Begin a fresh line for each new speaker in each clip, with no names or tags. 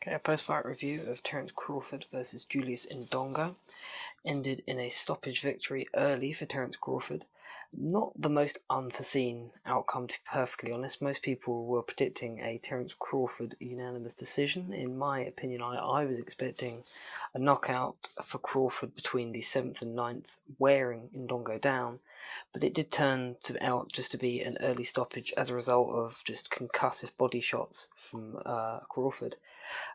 Okay, a post-fight review of Terence Crawford versus Julius Indongo ended in a stoppage victory early for Terence Crawford. Not the most unforeseen outcome, to be perfectly honest. Most people were predicting a Terence Crawford unanimous decision. In my opinion, I was expecting a knockout for Crawford between the 7th and 9th, wearing Indongo down, but it did turn out just to be an early stoppage as a result of just concussive body shots from Crawford.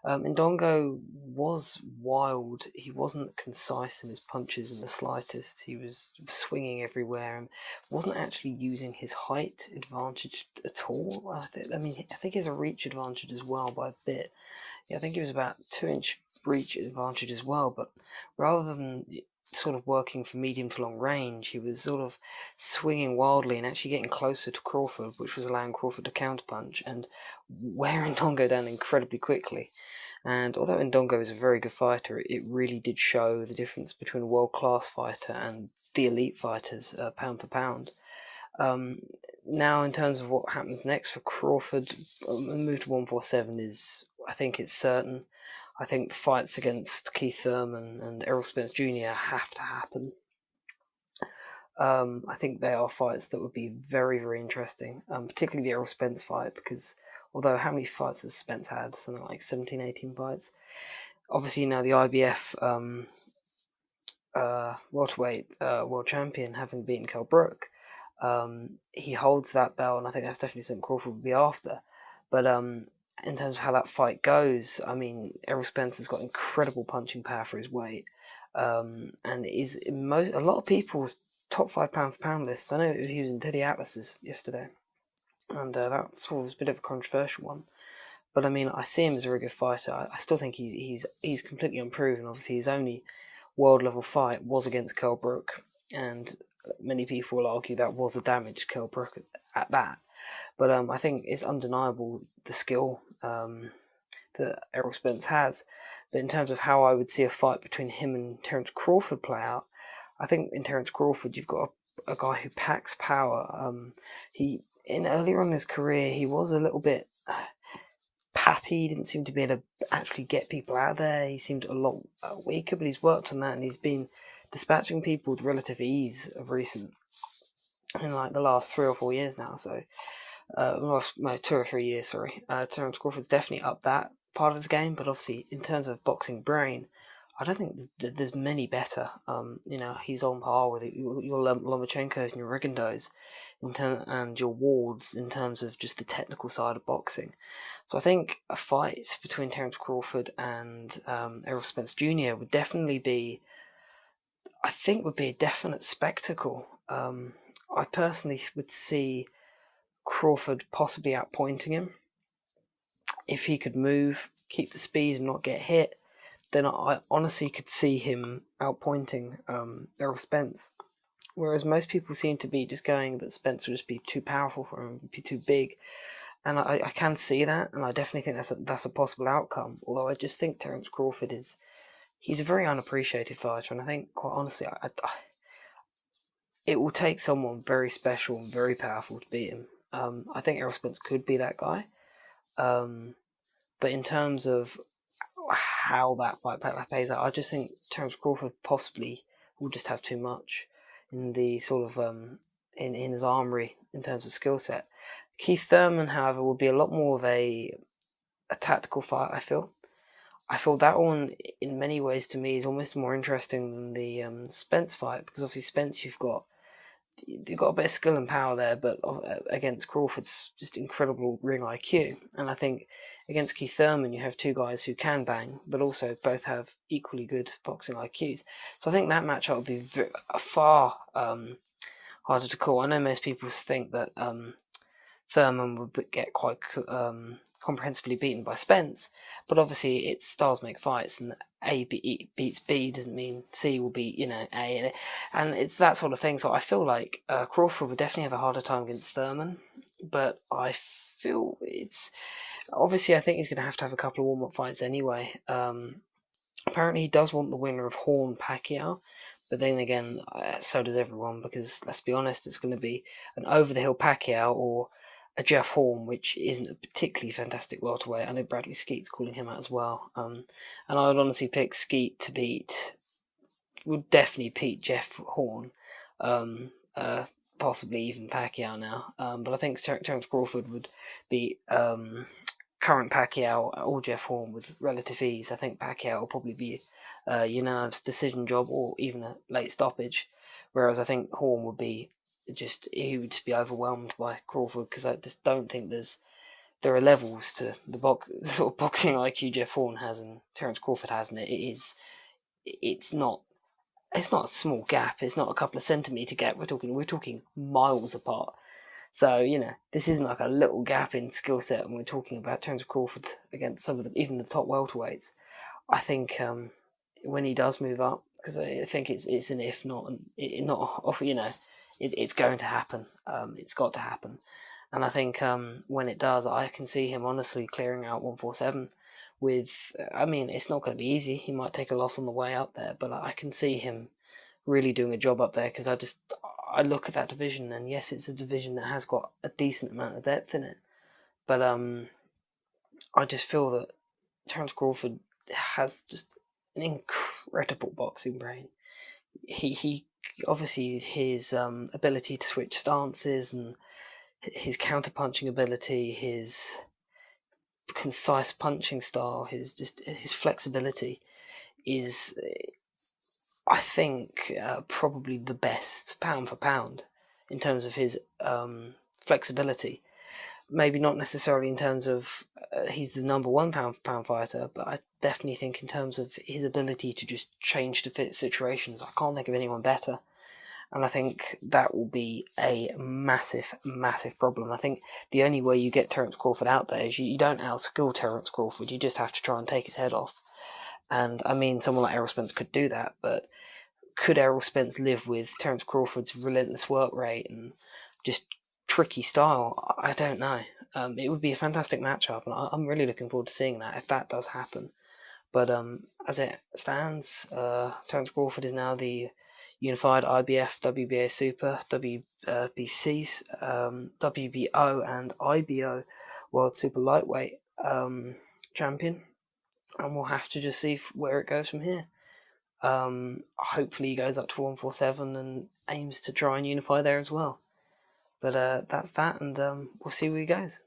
Indongo was wild. He wasn't concise in his punches in the slightest. He was swinging everywhere and wasn't actually using his height advantage at all. I think he has a reach advantage as well by a bit. Yeah, I think he was about 2-inch reach advantage as well, but rather than sort of working for medium to long range, he was sort of swinging wildly and actually getting closer to Crawford, which was allowing Crawford to counterpunch and wear Indongo down incredibly quickly. And although Indongo is a very good fighter, it really did show the difference between a world-class fighter and the elite fighters, pound for pound. Now, in terms of what happens next for Crawford, the move to 147 I think it's certain. I think fights against Keith Thurman and Errol Spence Jr. have to happen. I think they are fights that would be very, very interesting, particularly the Errol Spence fight, because although how many fights has Spence had? Something like 17, 18 fights. Obviously, the IBF welterweight world champion, having beaten Kell Brook, he holds that belt, and I think that's definitely something Crawford would be after. But in terms of how that fight goes, I mean, Errol Spence has got incredible punching power for his weight, and is a lot of people's top 5 pound for pound lists. I know he was in Teddy Atlas's yesterday, and that sort of was a bit of a controversial one. But I mean, I see him as a very good fighter. I still think he's completely unproven. Obviously, his only world level fight was against Kell Brook, and many people will argue that was a damaged Kell Brook at that. But I think it's undeniable the skill that Errol Spence has. But in terms of how I would see a fight between him and Terence Crawford play out, I think in Terence Crawford you've got a guy who packs power. Earlier on in his career, he was a little bit patty. He didn't seem to be able to actually get people out there. He seemed a lot weaker, but he's worked on that, and he's been dispatching people with relative ease of recent, in like the last 3 or 4 years now. So, 2 or 3 years, sorry. Terence Crawford's definitely up that part of his game, but obviously in terms of boxing brain, I don't think there's many better. He's on par with your Lomachenkos and your Rigondeaux and your Wards in terms of just the technical side of boxing. So I think a fight between Terence Crawford and Errol Spence Jr. would be a definite spectacle. I personally would see Crawford possibly outpointing him. If he could move, keep the speed and not get hit, then I honestly could see him outpointing Errol Spence. Whereas most people seem to be just going that Spence would just be too powerful for him, be too big. And I can see that, and I definitely think that's a possible outcome. Although I just think Terence Crawford he's a very unappreciated fighter, and I think, quite honestly, it will take someone very special and very powerful to beat him. I think Errol Spence could be that guy. But in terms of how that fight plays out, I just think Terence Crawford possibly will just have too much in the sort of in his armory in terms of skill set. Keith Thurman, however, would be a lot more of a tactical fight, I feel. I feel that one, in many ways, to me, is almost more interesting than the Spence fight, because obviously Spence, you've got a bit of skill and power there, but against Crawford's just incredible ring IQ. And I think against Keith Thurman, you have two guys who can bang, but also both have equally good boxing IQs. So I think that matchup would be far harder to call. I know most people think that Thurman would get quite comprehensively beaten by Spence, but obviously it's styles make fights, and A beats B doesn't mean C will beat A, and it's that sort of thing. So I feel like Crawford would definitely have a harder time against Thurman, but I feel it's obviously I think he's going to have a couple of warm-up fights anyway. Apparently he does want the winner of Horn Pacquiao, but then again, so does everyone, because let's be honest, it's going to be an over-the-hill Pacquiao or a Jeff Horn, which isn't a particularly fantastic welterweight. I know Bradley Skeet's calling him out as well. And I would honestly pick Skeet to beat, would definitely beat Jeff Horn, possibly even Pacquiao now. But I think Terence Crawford would beat current Pacquiao or Jeff Horn with relative ease. I think Pacquiao will probably be a unanimous decision job or even a late stoppage, whereas I think Horn would be he would just be overwhelmed by Crawford, because I just don't think there are levels to the sort of boxing IQ Jeff Horn has and Terence Crawford has, and it's not a small gap. It's not a couple of centimetre gap. We're talking miles apart. So this isn't like a little gap in skill set when we're talking about Terence Crawford against some of even the top welterweights. I think when he does move up, because I think it's an if not it's going to happen. It's got to happen, and I think when it does, I can see him honestly clearing out 147. It's not going to be easy. He might take a loss on the way up there, but I can see him really doing a job up there, because I look at that division, and yes, it's a division that has got a decent amount of depth in it, but I just feel that Terence Crawford has just an incredible boxing brain. He obviously his ability to switch stances and his counter-punching ability, his concise punching style, his flexibility is, I think, probably the best pound for pound in terms of his flexibility. Maybe not necessarily in terms of he's the number one pound for pound fighter, but I definitely think in terms of his ability to just change to fit situations, I can't think of anyone better. And I think that will be a massive, massive problem. I think the only way you get Terence Crawford out there is you don't outskill Terence Crawford, you just have to try and take his head off. And I mean, someone like Errol Spence could do that, but could Errol Spence live with Terence Crawford's relentless work rate and just tricky style? I don't know. It would be a fantastic matchup, and I'm really looking forward to seeing that if that does happen. But as it stands, Terence Crawford is now the unified IBF, WBA Super, WBC, WBO, and IBO World Super Lightweight champion, and we'll have to just see where it goes from here. Hopefully he goes up to 147 and aims to try and unify there as well. But that's that, and we'll see where he goes.